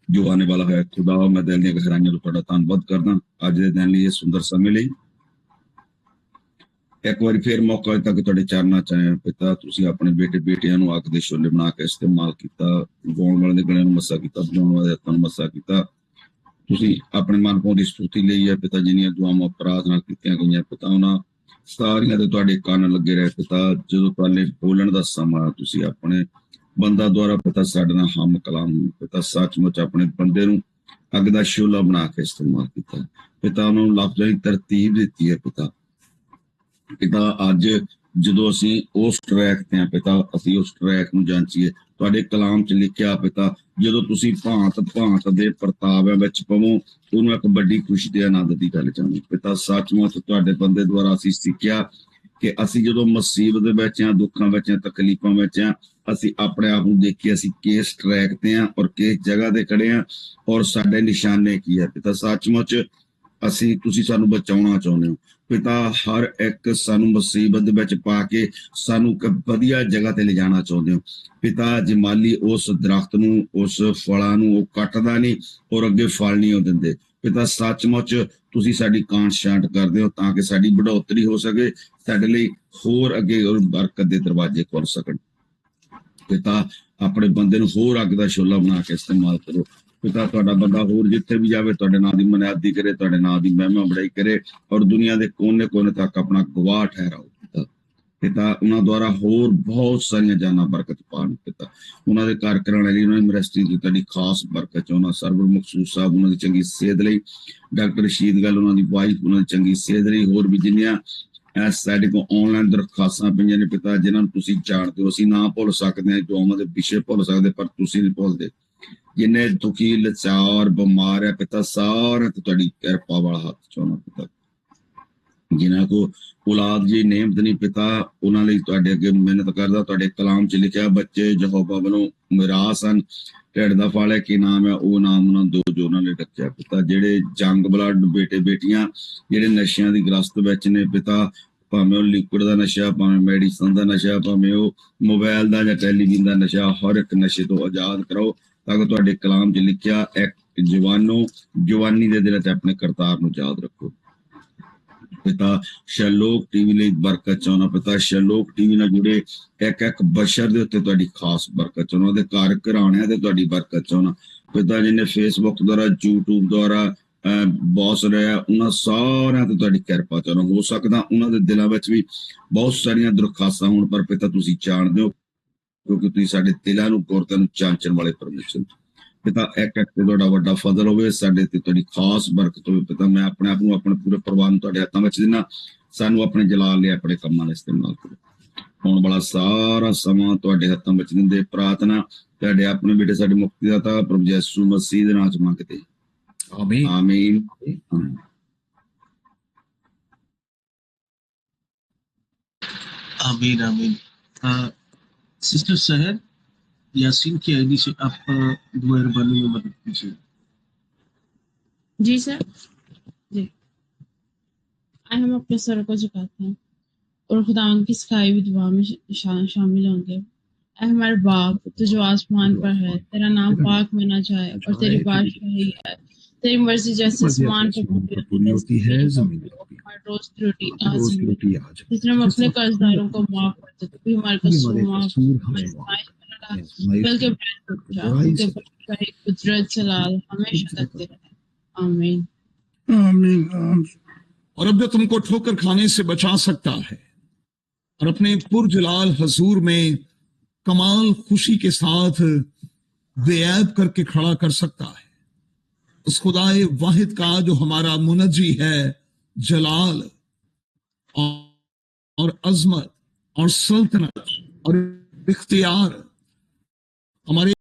जो आने वाला है। खुदा मैं दिल दी गहराइयां तो तुहाडा धन्नवाद करदा अज दे दिन लिए, सुंदर समय ਲਈ। एक बार फिर मौका दिता कि तुहाडे चरणा च आए पिता, तुसीं अपने बेटे बेटियां नूं अग दे छोले बना के इस्तेमाल कीता, गाउण वाले दे गले नूं मस्सा कीता, बजाउण वाले दे हत्थां नूं मस्सा कीता। तुसीं अपने मन पाउंदी स्तुति लई है पिता, जिन्नियां दुआवां प्रार्थना कीतियां गईयां पिता, उन्हां सारियां दे तुहाडे कंन लगे रहे पिता। जदों तुहाडे बोलण दा समां तुसीं अपने बंदा द्वारा पिता साडे नाल हम कलाम पिता सचमुच अपने बंदे नूं अग दा शोला बना के इस्तेमाल कीता पिता, उन्होंने लफ्ज़ां दी तरतीब दित्ती है पिता। पिता अज जदों असीं उस ट्रैक ते हैं पिता, असीं उस ट्रैक नूं जांचीए। तुहाडे कलाम च लिखिआ पिता, जदों तुसीं भांत भांत दे परताविਆਂ ਵਿੱਚ ਪਵੋ, ਉਹਨੂੰ ਇੱਕ ਵੱਡੀ ਖੁਸ਼ੀ ਦੇ ਆਨੰਦ ਦੀ ਗੱਲ ਚਾਹੁੰਦੇ ਪਿਤਾ। ਸੱਚਮੁੱਚ ਤੁਹਾਡੇ ਬੰਦੇ ਦੁਆਰਾ ਅਸੀਂ ਸਿੱਖਿਆ ਕਿ ਅਸੀਂ ਜਦੋਂ ਮੁਸੀਬਤ ਦੇ ਵਿੱਚ ਆ, ਦੁੱਖਾਂ ਵਿੱਚ ਆ, ਤਕਲੀਫਾਂ ਵਿੱਚ ਆ, ਅਸੀਂ ਆਪਣੇ ਆਪ ਨੂੰ ਦੇਖੀਏ ਅਸੀਂ ਕਿਸ ਟਰੈਕ ਤੇ ਆ ਔਰ ਕਿਸ ਜਗ੍ਹਾ ਤੇ ਖੜੇ ਆ ਔਰ ਸਾਡੇ ਨਿਸ਼ਾਨੇ ਕੀ ਹੈ ਪਿਤਾ। ਸੱਚਮੁੱਚ ਅਸੀਂ ਤੁਸੀਂ ਸਾਨੂੰ ਬਚਾਉਣਾ ਚਾਹੁੰਦੇ ਹੋ पिता, हर एक सानू मुसीबत विच पा के सानू एक वधिया जगह ते ले जाना चाहते हो पिता। जमाली उस दरख्त नू, उस फलां नू वो कटदा नहीं और अगे फल नहीं हो दिंदे पिता। सचमुच तुसीं साडी कांट छांट करदे हो ताकि साडी बढ़ोतरी हो सके, साडे लई होर अगे और बरकत दे दरवाजे खुल सकण। पिता अपने बंदे नूं होर अग दा शोला बना के इस्तेमाल करो। पिता तुहाडा बंदा होर जिथे भी जावे तुहाडे नां दी मनियादी करे, तुहाडे नां दी महिमा बड़ाई करे और दुनिया के कोने कोने तक अपना गवाह ठहराओ। पिता उन्हां द्वारा होर बहुत सारियां जाना बरकत पाण। पिता उन्हां दे घर कराने लई उन्हां दी मिनिस्ट्री दी तुहाडी खास बरकत चाहुंदा। सरवर मकसूद साहब उन्हां दी चंगी सेहत लई, डॉक्टर रशीद गल उन्हां दी वाइफ उन्हां दी चंगी सेहत लई, होर भी जिन्नियां ਸਾਡੇ ਕੋਲ ਆਨਲਾਈਨ ਦਰਖਾਸਤਾਂ ਪਈਆਂ ਨੇ ਪਿਤਾ ਜਿਨ੍ਹਾਂ ਨੂੰ ਤੁਸੀਂ ਜਾਣਦੇ ਹੋ। ਅਸੀਂ ਨਾ ਭੁੱਲ ਸਕਦੇ ਹਾਂ, ਦੁਆਵਾਂ ਦੇ ਵਿਸ਼ੇ ਭੁੱਲ ਸਕਦੇ, ਪਰ ਤੁਸੀਂ ਨਹੀਂ ਭੁੱਲਦੇ। ਜਿੰਨੇ ਦੁਖੀ ਲਾਚਾਰ ਬਿਮਾਰ ਹੈ ਪਿਤਾ ਸਾਰਿਆਂ ਤੇ ਤੁਹਾਡੀ ਕਿਰਪਾ ਵਾਲਾ ਹੱਥ ਚਾਹੁੰਦਾ ਪਿਤਾ। ਜਿਨ੍ਹਾਂ ਕੋ ਔਲਾਦ ਜੀ ਨੇਮਤ ਨਹੀਂ ਪਿਤਾ ਉਹਨਾਂ ਲਈ ਤੁਹਾਡੇ ਅੱਗੇ ਮਿਹਨਤ ਕਰਦਾ। ਤੁਹਾਡੇ ਕਲਾਮ 'ਚ ਲਿਖਿਆ ਬੱਚੇ ਯਹੋਵਾ ਵੱਲੋਂ ਮਿਰਾਸ ਹਨ, ਢਿੱਡ ਦਾ ਫਲ ਹੈ, ਕੀ ਨਾਮ ਹੈ ਉਹ ਨਾਮ ਉਹਨਾਂ ਦੋ ਜੋ ਉਹਨਾਂ ਨੇ ਰੱਖਿਆ ਪਿਤਾ। ਜਿਹੜੇ ਜੰਗ ਬਲੱਡ ਬੇਟੇ ਬੇਟੀਆਂ ਜਿਹੜੇ ਨਸ਼ਿਆਂ ਦੀ ਗ੍ਰਸਤ ਵਿੱਚ ਨੇ ਪਿਤਾ, ਭਾਵੇਂ ਉਹ ਲਿਕੁਇਡ ਦਾ ਨਸ਼ਾ, ਭਾਵੇਂ ਮੈਡੀਸਨ ਦਾ ਨਸ਼ਾ, ਭਾਵੇਂ ਉਹ ਮੋਬਾਈਲ ਦਾ ਜਾਂ ਟੈਲੀਵਿਜ਼ਨ ਦਾ ਨਸ਼ਾ, ਹਰ ਇੱਕ ਨਸ਼ੇ ਤੋਂ ਆਜ਼ਾਦ ਕਰਾਓ ਤਾਂ ਕਿ ਤੁਹਾਡੇ ਕਲਾਮ 'ਚ ਲਿਖਿਆ ਇੱਕ ਜਵਾਨੀ ਦੇ ਦਿਨਾਂ 'ਚ ਆਪਣੇ ਕਰਤਾਰ ਨੂੰ ਯਾਦ ਰੱਖੋ ਪਿਤਾ। ਸ਼ੈਲੋਕ ਟੀਵੀ ਲਈ ਬਰਕਤ ਚਾਹੁੰਦਾ ਪਿਤਾ। ਸ਼ੈਲੋਕ ਟੀਵੀ ਨਾਲ ਜੁੜੇ ਇੱਕ ਇੱਕ ਬਸ਼ਰ ਦੇ ਉੱਤੇ ਤੁਹਾਡੀ ਖਾਸ ਬਰਕਤ ਚਾਹੁੰਦਾ, ਉਹਦੇ ਘਰ ਘਰਾਣਿਆਂ ਤੇ ਤੁਹਾਡੀ ਬਰਕਤ ਚਾਹੁੰਦਾ ਪਿਤਾ। ਜਿਹਨੇ ਫੇਸਬੁੱਕ ਦੁਆਰਾ, YouTube ਦੁਆਰਾ ਬੌਸ ਰਿਹਾ, ਉਹਨਾਂ ਸਾਰਿਆਂ ਤੇ ਤੁਹਾਡੀ ਕਿਰਪਾ ਚਾਹੁੰਦਾ। ਹੋ ਸਕਦਾ ਉਹਨਾਂ ਦੇ ਦਿਲਾਂ ਵਿੱਚ ਵੀ ਬਹੁਤ ਸਾਰੀਆਂ ਦਰਖਾਸਤਾਂ ਹੋਣ, ਪਰ ਪਿਤਾ ਤੁਸੀਂ ਜਾਣਦੇ ਹੋ ਕਿਉਂਕਿ ਤੁਸੀਂ ਸਾਡੇ ਦਿਲਾਂ ਨੂੰ ਗੁਰਦਿਆਂ ਨੂੰ ਚਾਂਚਣ ਵਾਲੇ ਪਰਮੇਸ਼ਰ ਪਿਤਾ। ਇੱਕ ਇੱਕ ਤੇ ਤੁਹਾਡਾ ਵੱਡਾ ਫਜ਼ਲ ਹੋਵੇ, ਸਾਡੇ ਤੇ ਤੁਹਾਡੀ ਖਾਸ ਬਰਕਤ ਹੋਵੇ ਪਿਤਾ। ਮੈਂ ਆਪਣੇ ਆਪ ਨੂੰ, ਆਪਣੇ ਪੂਰੇ ਪਰਿਵਾਰ ਨੂੰ ਤੁਹਾਡੇ ਹੱਥਾਂ ਵਿੱਚ ਦਿੰਦਾ। ਸਾਨੂੰ ਆਪਣੇ ਜਲਾਲ ਲਈ ਆਪਣੇ ਕੰਮਾਂ ਲਈ ਇਸਤੇਮਾਲ ਕਰੋ। ਆਉਣ ਵਾਲਾ ਸਾਰਾ ਸਮਾਂ ਤੁਹਾਡੇ ਹੱਥਾਂ ਵਿੱਚ ਦਿੰਦੇ। ਪ੍ਰਾਰਥਨਾ ਤੁਹਾਡੇ ਆਪਣੇ ਬੇਟੇ ਸਾਡੇ ਮੁਕਤੀਦਾਤਾ ਪ੍ਰਭੂ ਯਿਸੂ ਮਸੀਹ ਦੇ ਨਾਮ 'ਚ ਮੰਗਦੇ, आमीन आमीन। आमीन आमीन। सिस्टर सहर यासीन की आईडी से आप मेहरबानी में मदद कीजिए। जी सर, जी आज हम अपने सर को झुकाते हैं और खुदा की सिखाई हुई दुआ में शामिल होंगे। ऐ हमारे बाप तू जो आसमान पर है, तेरा नाम पाक माना जाए और तेरी बादशाही है, तेरी मर्जी जैसे आसमान पर पूरी होती है जमीन पर। हर रोज रोटी आज जिसने हम अपने कर्जदारों को माफ करते तो भी हमारे कसूर माफ, बल्कि कुदरत जलाल हमेशा करते रहे। आमीन आमीन आमीन। और अब जो तुमको ठोकर खाने से बचा सकता है और अपने पुरजलाल हजूर में कमाल खुशी के साथ बेऐब करके खड़ा कर सकता है, उस खुदाए वाहिद का जो हमारा मुनज्जी है, जलाल और अजमत और सल्तनत और इख्तियार हमारे